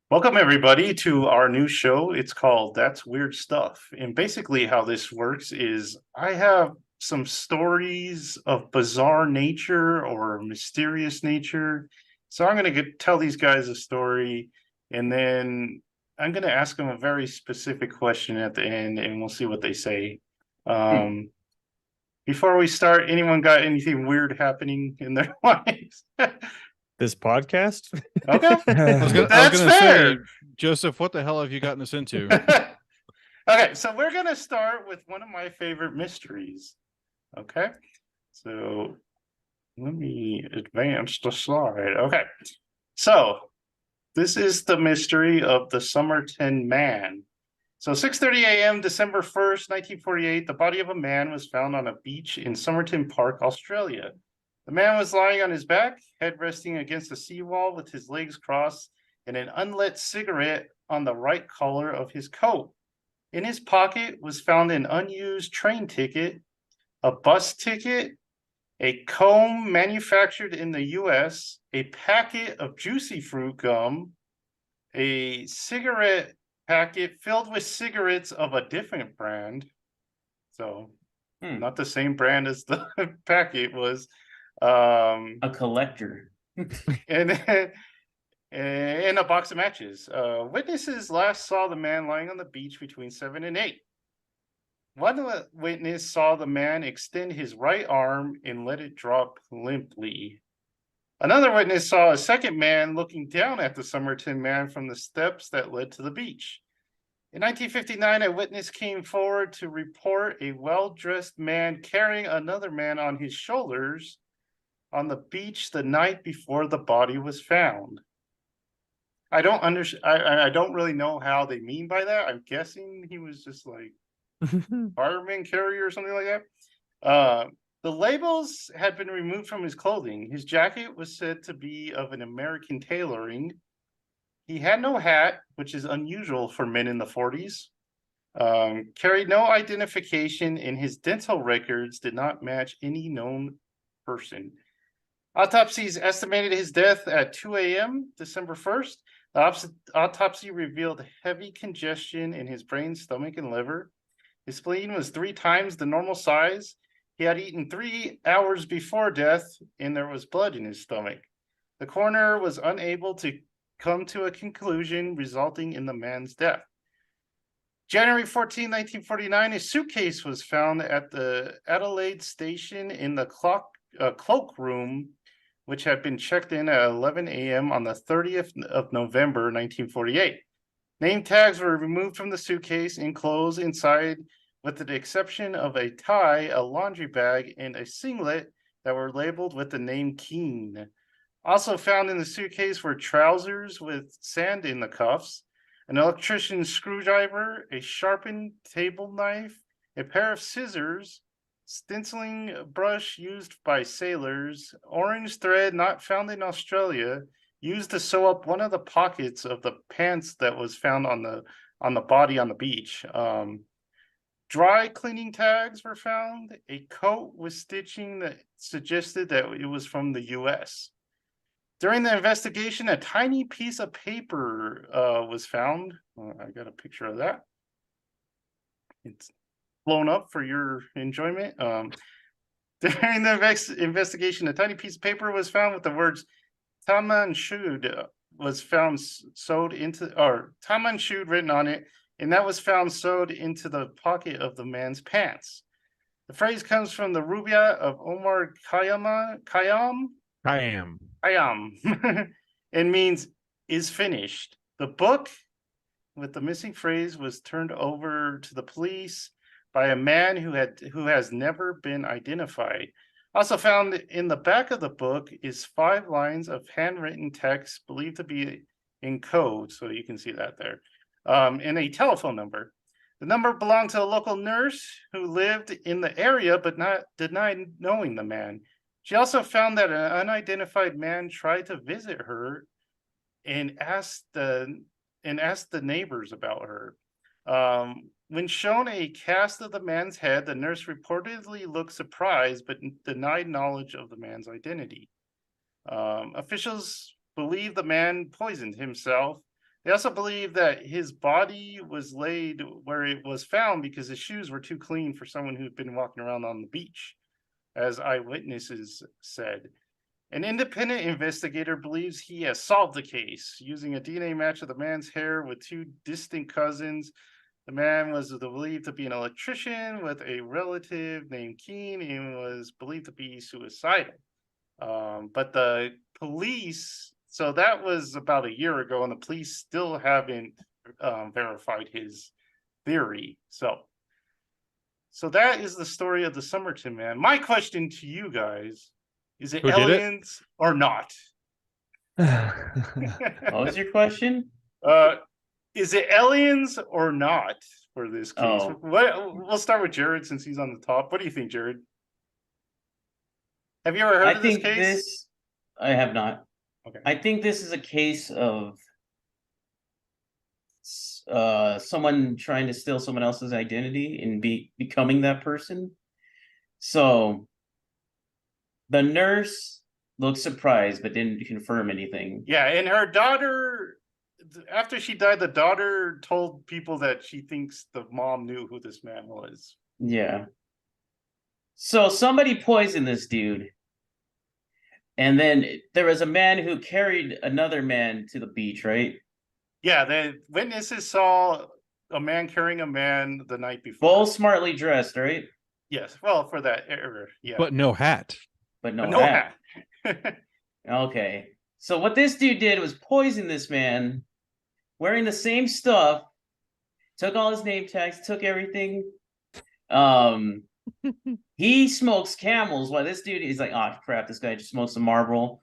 Welcome, everybody, to our new show. It's called That's Weird Stuff. And basically, how this works is I have some stories of bizarre nature or mysterious nature. So I'm going to tell these guys a story, and then I'm going to ask them a very specific question at the end, and we'll see what they say. Hmm. Um, Before we start, anyone got anything weird happening in their lives? This podcast? Okay, I was that's gonna say, fair. Joseph, what the hell have you gotten us into? Okay, so we're gonna start with one of my favorite mysteries. Okay, so let me advance the slide. Okay, so this is the mystery of the Somerton Man. So 6:30 a.m., December 1st, 1948, the body of a man was found on a beach in Somerton Park, Australia. The man was lying on his back, head resting against a seawall with his legs crossed and an unlit cigarette on the right collar of his coat. In his pocket was found an unused train ticket, a bus ticket, a comb manufactured in the US, a packet of juicy fruit gum, a cigarette packet filled with cigarettes of a different brand. So, not the same brand as the packet was. A collector. And and a box of matches. Witnesses last saw the man lying on the beach between 7 and 8. One witness saw the man extend his right arm and let it drop limply. Another witness saw a second man looking down at the Somerton man from the steps that led to the beach. In 1959, a witness came forward to report a well dressed man carrying another man on his shoulders on the beach the night before the body was found. I don't understand. I don't really know how they mean by that. I'm guessing he was just like fireman carrier or something like that. The labels had been removed from his clothing. His jacket was said to be of an American tailoring. He had no hat, which is unusual for men in the 40s. Carried no identification, and his dental records did not match any known person. Autopsies estimated his death at 2 a.m., December 1st. The autopsy revealed heavy congestion in his brain, stomach, and liver. His spleen was 3 times the normal size. He had eaten 3 hours before death, and there was blood in his stomach. The coroner was unable to come to a conclusion, resulting in the man's death. January 14, 1949, a suitcase was found at the Adelaide station in the cloakroom, which had been checked in at 11 a.m. on the 30th of November, 1948. Name tags were removed from the suitcase and clothes inside, with the exception of a tie, a laundry bag, and a singlet that were labeled with the name Keene. Also found in the suitcase were trousers with sand in the cuffs, an electrician's screwdriver, a sharpened table knife, a pair of scissors, stenciling brush used by sailors, orange thread not found in Australia, used to sew up one of the pockets of the pants that was found on the body on the beach. Dry cleaning tags were found. A coat with stitching that suggested that it was from the U.S. During the investigation, a tiny piece of paper was found. I got a picture of that. It's blown up for your enjoyment. During the investigation, a tiny piece of paper was found with the words Taman Shud was found sewed into, or Taman Shud written on it, and that was found sewed into the pocket of the man's pants. The phrase comes from the Rubaiyat of Omar Khayyam, I am. and means is finished. The book with the missing phrase was turned over to the police by a man who has never been identified. Also found in the back of the book is 5 lines of handwritten text believed to be in code, so you can see that there, and a telephone number. The number belonged to a local nurse who lived in the area but denied knowing the man. She also found that an unidentified man tried to visit her and asked the neighbors about her. When shown a cast of the man's head, the nurse reportedly looked surprised but denied knowledge of the man's identity. Officials believe the man poisoned himself. They also believe that his body was laid where it was found because his shoes were too clean for someone who'd been walking around on the beach, as eyewitnesses said. An independent investigator believes he has solved the case using a DNA match of the man's hair with two distant cousins. The man was believed to be an electrician with a relative named Keen and was believed to be suicidal. But the police, so that was about a year ago, and the police still haven't verified his theory. So that is the story of the Somerton man. My question to you guys: is it Who did it? aliens or not? What was your question? Is it aliens or not for this case? Oh. We'll start with Jared since he's on the top. What do you think, Jared? Have you ever heard I of this think case? this. I have not. Okay. I think this is a case of someone trying to steal someone else's identity and becoming that person. So the nurse looked surprised but didn't confirm anything. Yeah, and her daughter, after she died, the daughter told people that she thinks the mom knew who this man was. Yeah. So somebody poisoned this dude. And then there was a man who carried another man to the beach, right? Yeah, the witnesses saw a man carrying a man the night before. Both smartly dressed, right? Yes, well, for that era, yeah. But no hat. But no, But no hat. hat. Okay. So what this dude did was poison this man wearing the same stuff, took all his name tags, took everything. He smokes Camels while this dude is like, oh crap, this guy just smokes some Marlboro.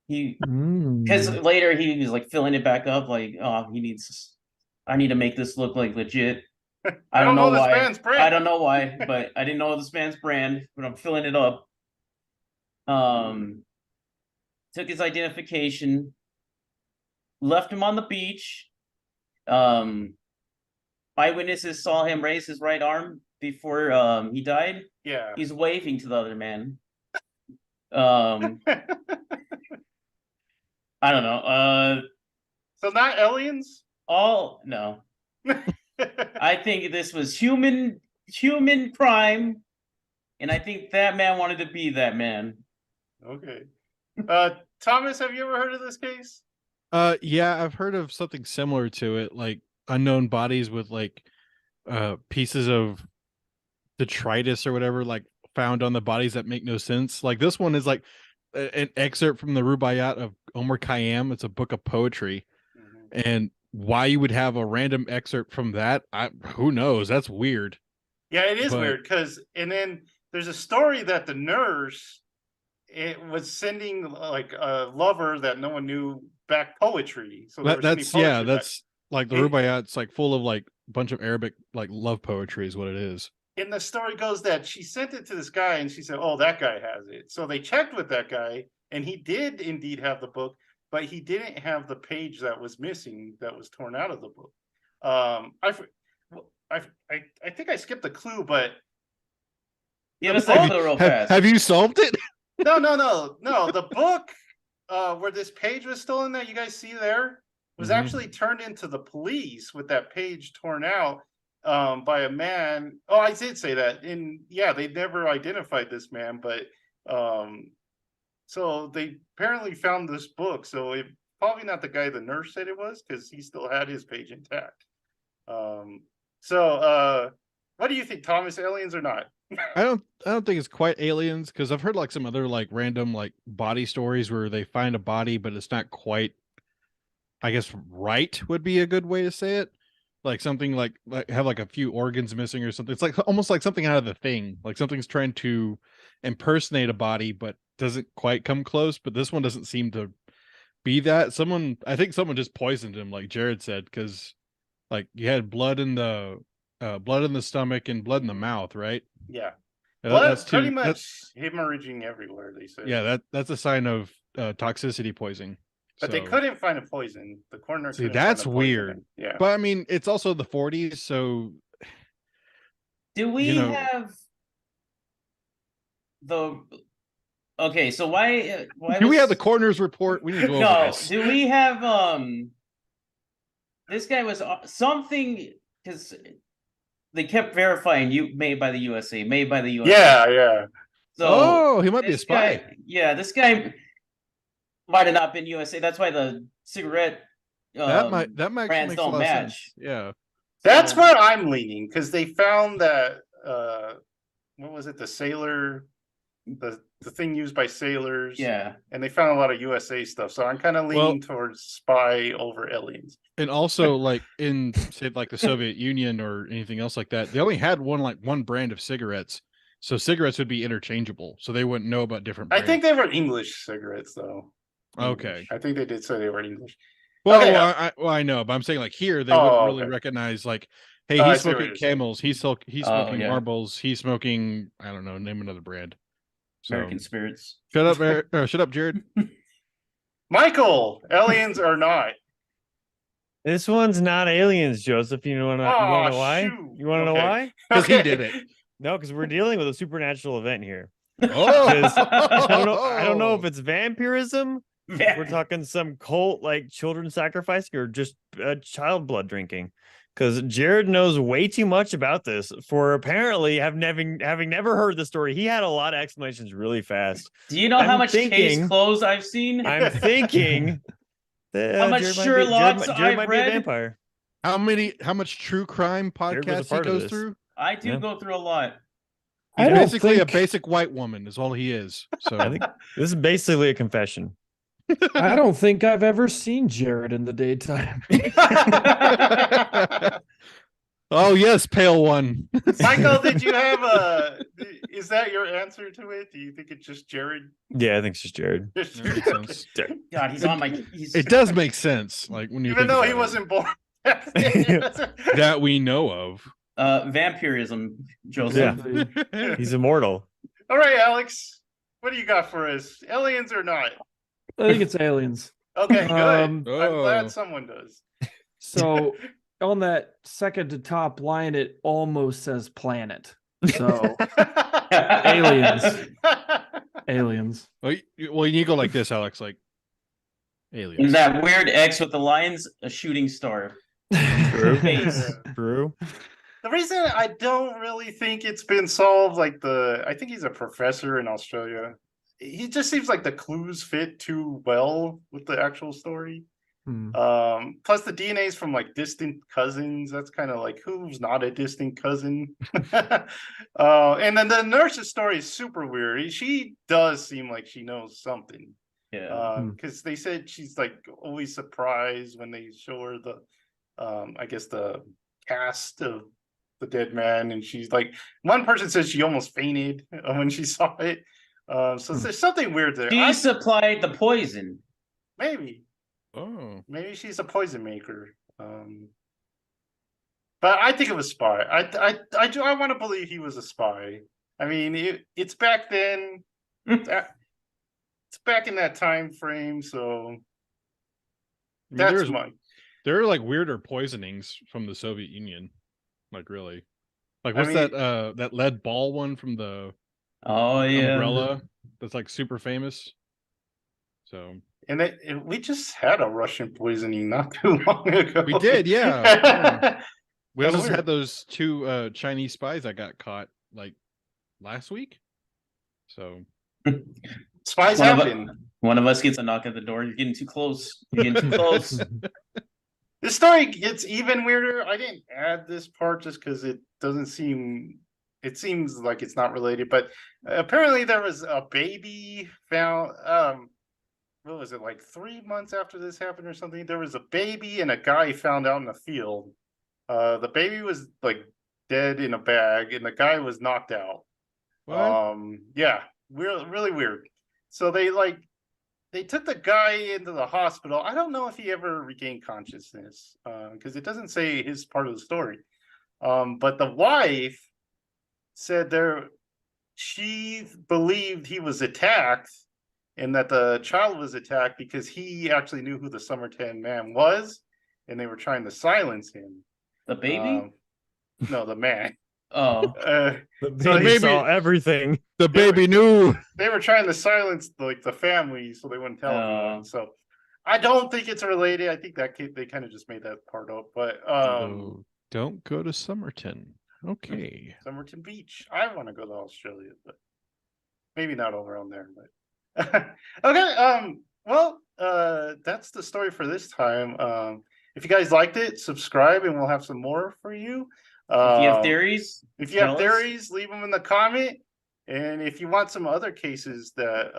Because later he was like filling it back up, like, oh, I need to make this look like legit. I don't know this why. man's brand. I don't know why, but I didn't know this man's brand, but I'm filling it up. Took his identification, left him on the beach. Eyewitnesses saw him raise his right arm before he died. Yeah. He's waving to the other man. I don't know. So not aliens? No. I think this was human crime, and I think that man wanted to be that man. Okay. Thomas, have you ever heard of this case? Yeah, I've heard of something similar to it, like unknown bodies with like pieces of detritus or whatever, like found on the bodies that make no sense. Like this one is like an excerpt from the Rubaiyat of Omar Khayyam. It's a book of poetry, and why you would have a random excerpt from that, who knows? That's weird. Yeah, it is weird because, and then there's a story that the nurse was sending like a lover that no one knew back poetry. So that's like the Rubaiyat's like full of like a bunch of Arabic like love poetry is what it is. And the story goes that she sent it to this guy and she said, oh, that guy has it. So they checked with that guy and he did indeed have the book, but he didn't have the page that was missing that was torn out of the book. I think I skipped a clue, but have you solved it? No. The book where this page was stolen that you guys see there was actually turned into the police with that page torn out by a man. Oh, I did say that. And yeah, they never identified this man, but so they apparently found this book. So it probably not the guy the nurse said it was, because he still had his page intact. What do you think, Thomas? Aliens or not? I don't think it's quite aliens, because I've heard like some other like random like body stories where they find a body but it's not quite, I guess, right would be a good way to say it. Like something like have like a few organs missing or something. It's like almost like something out of The Thing. Like something's trying to impersonate a body but doesn't quite come close. But this one doesn't seem to be that. I think someone just poisoned him, like Jared said, because like you had blood in the stomach and blood in the mouth, right? Yeah. That's pretty much hemorrhaging everywhere, they say. Yeah, that's a sign of toxicity poisoning. But they couldn't find a poison. The coroner. See, that's weird. Yeah. But I mean, it's also the 40s, so do we have the okay, so why do we have the coroner's report? We need to go over this. Do we have This guy was something because they kept verifying you made by the USA, made by the USA. Yeah. So Oh, he might be a this spy. this guy might have not been USA. That's why the cigarette That might actually brands makes a don't lot of match. sense. Yeah. That's So- where I'm leaning because they found that what was it? The sailor, the thing used by sailors. Yeah. And they found a lot of USA stuff. So I'm kind of leaning towards spy over aliens. And also, like in say like the Soviet Union or anything else like that, they only had one brand of cigarettes. So cigarettes would be interchangeable. So they wouldn't know about different I brands. think they were English cigarettes, though. Okay. English. I think they did say they were English. Well, Okay, I know, but I'm saying like here they Oh, wouldn't really okay. recognize like, hey, Oh, I he's see what smoking you're saying. Camels, he's smoking yeah. Marbles, he's smoking, I don't know, name another brand. So American spirits. shut up, shut up, Jared. Michael, aliens or not? This one's not aliens, Joseph. You want to Oh, know why? shoot. You want to know Okay. why? Because he did it. No, because we're dealing with a supernatural event here. Oh, I don't know if it's vampirism. We're talking some cult like children sacrificing or just child blood drinking. Because Jared knows way too much about this for apparently having never heard the story. He had a lot of explanations really fast. Do you know how I'm much thinking- case clothes I've seen? I'm thinking that How much Jared Sherlock's Jared might I've be a read? vampire. how much true crime Jared was a podcasts he part of goes this. through? I do Yeah. go through a lot. He's I don't basically a think- basic white woman, is all he is. So I think this is basically a confession. I don't think I've ever seen Jared in the daytime. oh yes, pale one. Michael, did you have is that your answer to it? Do you think it's just Jared? Yeah, I think it's just Jared. That makes sense. God, he's on my. He's, It does make sense, like when you Even think though about he it, wasn't born. that we know of. vampirism, Joseph. Yeah. He's immortal. All right, Alex, what do you got for us? Aliens or not? I think it's aliens. Okay, good. I'm Oh. glad someone does. So on that second to top line, it almost says planet. So aliens. Aliens. Well, you need to go like this, Alex. Like aliens. And that weird X with the lines, a shooting star. True. Face. True. The reason I don't really think it's been solved, I think he's a professor in Australia. He just seems like the clues fit too well with the actual story. Hmm. Plus the DNA is from like distant cousins. That's kind of like who's not a distant cousin. And then the nurse's story is super weird. She does seem like she knows something. Yeah. Because they said she's like always surprised when they show her the I guess the cast of the dead man, and she's like, one person says she almost fainted when she saw it. So there's something weird there. She supplied the poison. Maybe Oh. she's a poison maker. But I think it was spy. I want to believe he was a spy. I mean, it's back then. It's back in that time frame, so I mean, that's my. there are like weirder poisonings from the Soviet Union. Like really. Like I what's mean- that lead ball one from the Oh yeah. umbrella that's like super famous? So And we just had a Russian poisoning not too long ago. we did, yeah. We That's also weird. had those two Chinese spies that got caught like last week. So Spies One of, happen. one of us gets a knock at the door. You're getting too close. You're getting too close. This story gets even weirder. I didn't add this part just because it doesn't seem. It seems like it's not related, but apparently there was a baby found. What was it, like 3 months after this happened or something? There was a baby and a guy found out in the field. The baby was like dead in a bag, and the guy was knocked out. what? Yeah, really weird. So they took the guy into the hospital. I don't know if he ever regained consciousness, because it doesn't say his part of the story. But the wife said she believed he was attacked, and that the child was attacked because he actually knew who the Somerton man was, and they were trying to silence him. The baby? No, the man. Oh. The So baby maybe- saw everything. The baby knew. They were trying to silence the family so they wouldn't tell anyone. So I don't think it's related. I think that they kind of just made that part up. But So don't go to Somerton. Okay. Somerton Beach. I want to go to Australia, but maybe not over on there. But okay. Well, that's the story for this time. If you guys liked it, subscribe, and we'll have some more for you. If you have theories, leave them in the comment. And if you want some other cases that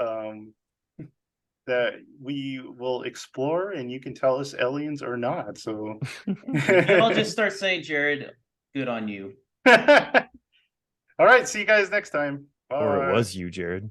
that we will explore, and you can tell us aliens or not. So and I'll just start saying, Jared, good on you. All right, see you guys next time. Bye. Or it was you, Jared.